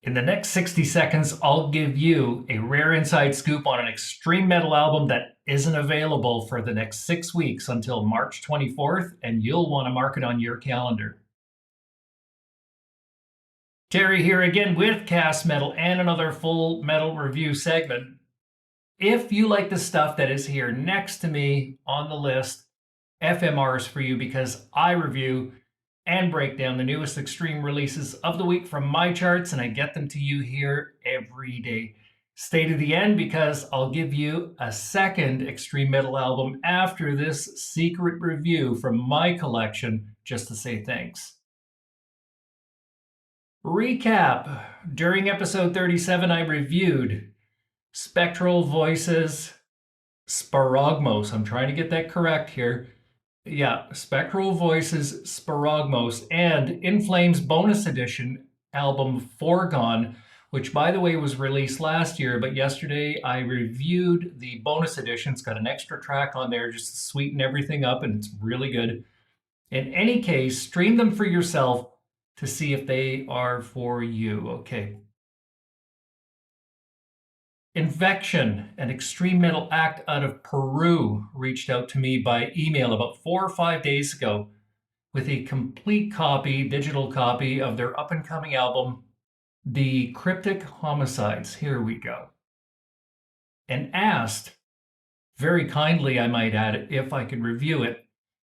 In the next 60 seconds, I'll give you a rare inside scoop on an extreme metal album that isn't available for the next 6 weeks until March 24th, and you'll want to mark it on your calendar. Terry here again with Cast Metal and another full metal review segment. If you like the stuff that is here next to me on the list, FMR is for you because I review and break down the newest extreme releases of the week from my charts, and I get them to you here every day. Stay to the end because I'll give you a second extreme metal album after this secret review from my collection just to say thanks. Recap. During episode 37, I reviewed Spectral Voices Sparogmos. I'm trying to get that correct here. Yeah, Spectral Voices Sparogmos and In Flames bonus edition album Foregone, which by the way was released last year, but yesterday I reviewed the bonus edition. It's got an extra track on there just to sweeten everything up, and it's really good. In any case, stream them for yourself to see if they are for you. Okay. Infection, an extreme metal act out of Peru, reached out to me by email about 4 or 5 days ago with a complete copy, digital copy of their up-and-coming album, The Cryptic Homicides. Here we go. And asked, very kindly I might add, if I could review it.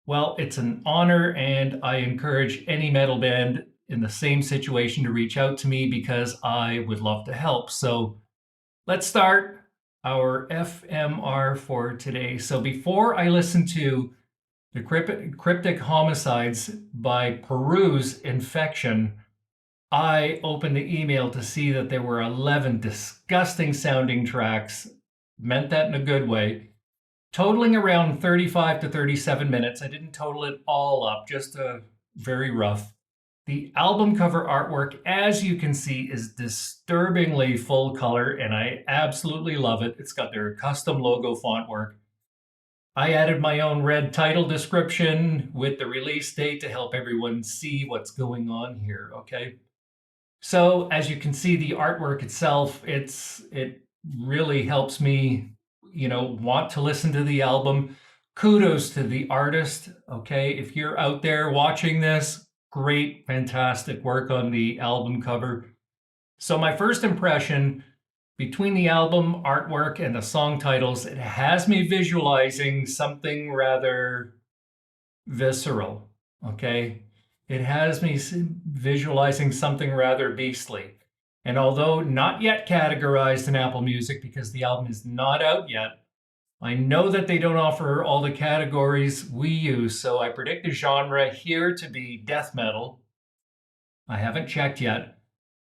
Well, it's an honor, and I encourage any metal band in the same situation to reach out to me because I would love to help. So let's start our FMR for today. So before I listen to the Cryptic Homicides by Peru's Infection, I opened the email to see that there were 11 disgusting sounding tracks, meant that in a good way, totaling around 35 to 37 minutes. I didn't total it all up, just very rough. The album cover artwork, as you can see, is disturbingly full color, and I absolutely love it. It's got their custom logo font work. I added my own red title description with the release date to help everyone see what's going on here, okay? So as you can see, the artwork itself, it really helps me, want to listen to the album. Kudos to the artist, okay? If you're out there watching this, great, fantastic work on the album cover. So my first impression, between the album artwork and the song titles, it has me visualizing something rather visceral, okay? It has me visualizing something rather beastly. And although not yet categorized in Apple Music because the album is not out yet, I know that they don't offer all the categories we use, so I predict the genre here to be death metal. I haven't checked yet,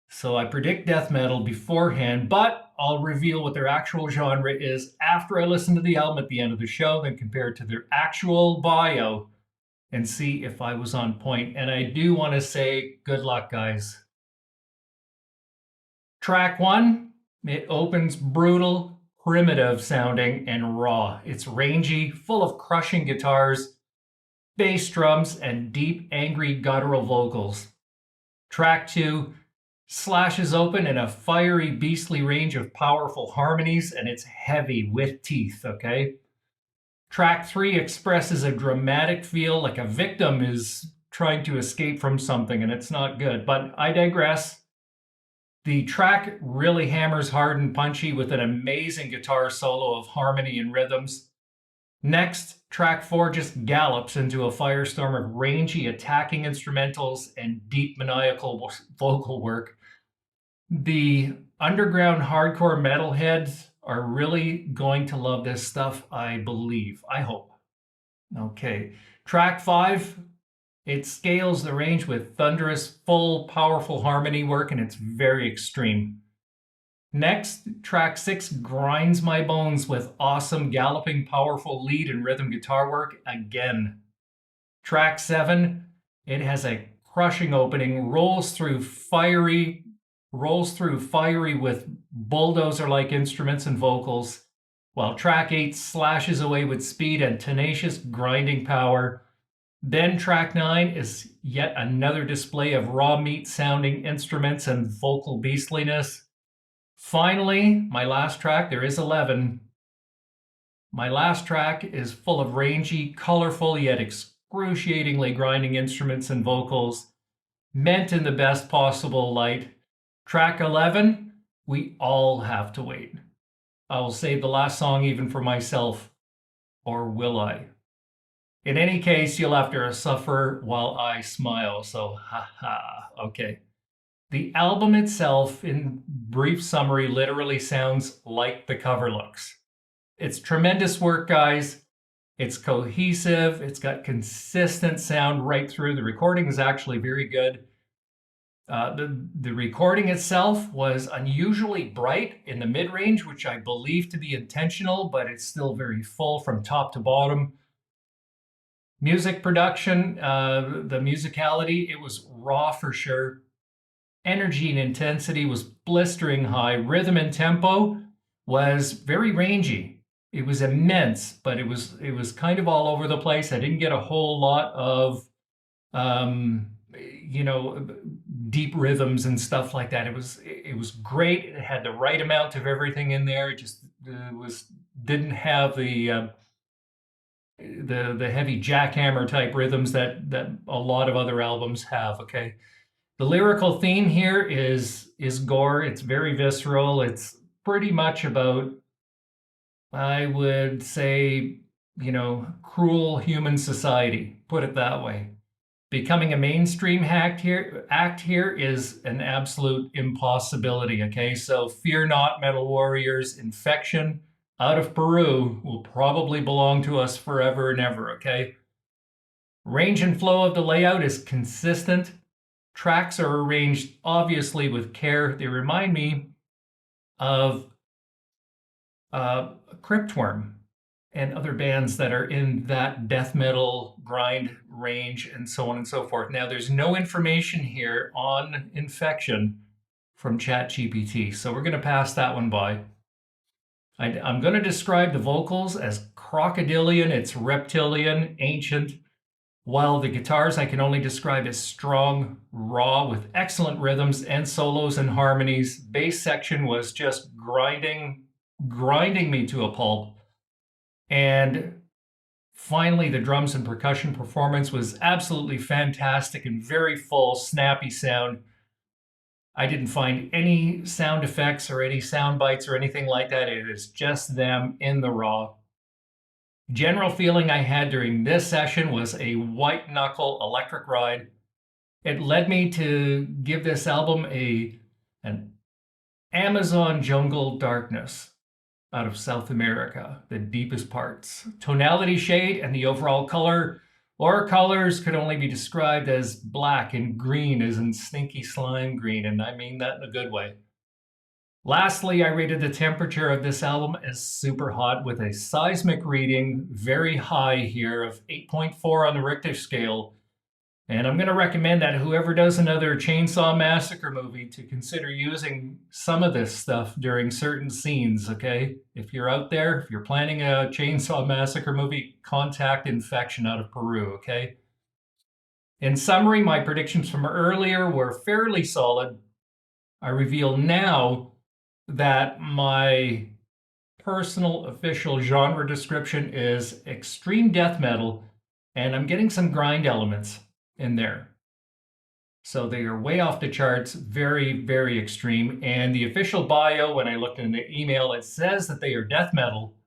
so I predict death metal beforehand, but I'll reveal what their actual genre is after I listen to the album at the end of the show, then compare it to their actual bio and see if I was on point. And I do want to say good luck, guys. Track 1, it opens brutal, primitive sounding and raw. It's rangy, full of crushing guitars, bass drums, and deep, angry guttural vocals. Track 2 slashes open in a fiery, beastly range of powerful harmonies, and it's heavy with teeth, okay? Track 3 expresses a dramatic feel like a victim is trying to escape from something, and it's not good, but I digress. The track really hammers hard and punchy with an amazing guitar solo of harmony and rhythms. Next, track 4 just gallops into a firestorm of rangy attacking instrumentals and deep maniacal vocal work. The underground hardcore metalheads are really going to love this stuff, I believe. I hope. Okay, track 5. It scales the range with thunderous, full, powerful harmony work, and it's very extreme. Next, track 6 grinds my bones with awesome, galloping, powerful lead and rhythm guitar work again. Track 7, it has a crushing opening, rolls through fiery with bulldozer-like instruments and vocals, while track 8 slashes away with speed and tenacious, grinding power. Then track 9 is yet another display of raw meat sounding instruments and vocal beastliness. Finally, my last track, there is 11. My last track is full of rangy, colorful, yet excruciatingly grinding instruments and vocals, meant in the best possible light. Track 11, We All Have to Wait. I will save the last song even for myself, or will I? In any case, you'll have to suffer while I smile, so haha, okay. The album itself, in brief summary, literally sounds like the cover looks. It's tremendous work, guys. It's cohesive. It's got consistent sound right through. The recording is actually very good. The recording itself was unusually bright in the mid-range, which I believe to be intentional, but it's still very full from top to bottom. Music production, the musicality, it was raw for sure. Energy and intensity was blistering high. Rhythm and tempo was very rangy. It was immense, but it was kind of all over the place. I didn't get a whole lot of deep rhythms and stuff like that. It was great. It had the right amount of everything in there. It just didn't have the heavy jackhammer type rhythms that a lot of other albums have. Okay, the lyrical theme here is gore. It's very visceral. It's pretty much about, I would say, cruel human society. Put it that way. Becoming a mainstream act here is an absolute impossibility. Okay, so fear not, Metal Warriors. Infection out of Peru will probably belong to us forever and ever. Okay. Range and flow of the layout is consistent. Tracks are arranged obviously with care. They remind me of Cryptworm and other bands that are in that death metal grind range and so on and so forth. Now, there's no information here on Infection from ChatGPT, so we're going to pass that one by. I'm going to describe the vocals as crocodilian, it's reptilian, ancient, while the guitars I can only describe as strong, raw, with excellent rhythms and solos and harmonies. Bass section was just grinding me to a pulp. And finally, the drums and percussion performance was absolutely fantastic and very full, snappy sound. I didn't find any sound effects or any sound bites or anything like that. It is just them in the raw. General feeling I had during this session was a white knuckle electric ride. It led me to give this album an Amazon jungle darkness out of South America, the deepest parts. Tonality, shade, and the overall color or colors could only be described as black and green, as in stinky slime green, and I mean that in a good way. Lastly, I rated the temperature of this album as super hot with a seismic reading very high here of 8.4 on the Richter scale. And I'm going to recommend that whoever does another Chainsaw Massacre movie to consider using some of this stuff during certain scenes, okay? If you're out there, if you're planning a Chainsaw Massacre movie, contact Infection out of Peru, okay? In summary, my predictions from earlier were fairly solid. I reveal now that my personal official genre description is extreme death metal, and I'm getting some grind elements in there. So they are way off the charts, very, very extreme. And the official bio, when I looked in the email, it says that they are death metal,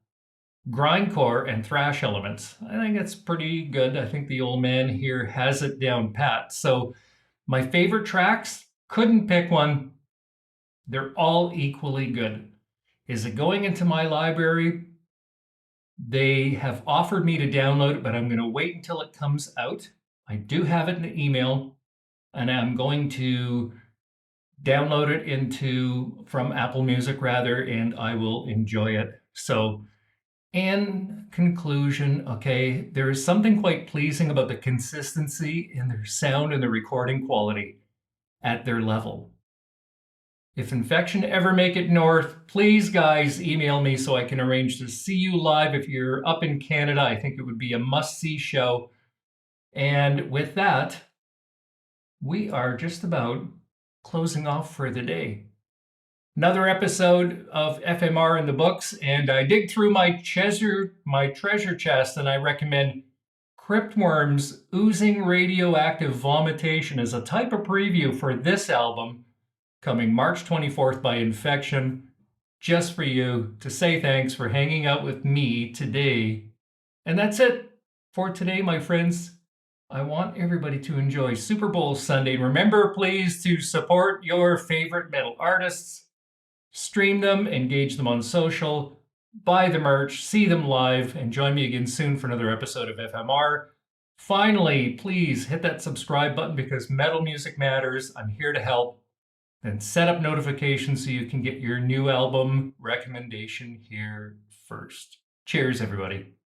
grindcore, and thrash elements. I think that's pretty good. I think the old man here has it down pat. So my favorite tracks, couldn't pick one. They're all equally good. Is it going into my library? They have offered me to download it, but I'm going to wait until it comes out. I do have it in the email, and I'm going to download it from Apple Music rather, and I will enjoy it. So in conclusion, okay, there is something quite pleasing about the consistency in their sound and the recording quality at their level. If Infection ever make it north, please, guys, email me so I can arrange to see you live. If you're up in Canada, I think it would be a must-see show. And with that, we are just about closing off for the day. Another episode of FMR in the books, and I dig through my treasure chest, and I recommend Cryptworm's Oozing Radioactive Vomitation as a type of preview for this album, coming March 24th by Infection, just for you to say thanks for hanging out with me today. And that's it for today, my friends. I want everybody to enjoy Super Bowl Sunday. Remember, please, to support your favorite metal artists. Stream them, engage them on social, buy the merch, see them live, and join me again soon for another episode of FMR. Finally, please hit that subscribe button because metal music matters. I'm here to help. Then set up notifications so you can get your new album recommendation here first. Cheers, everybody.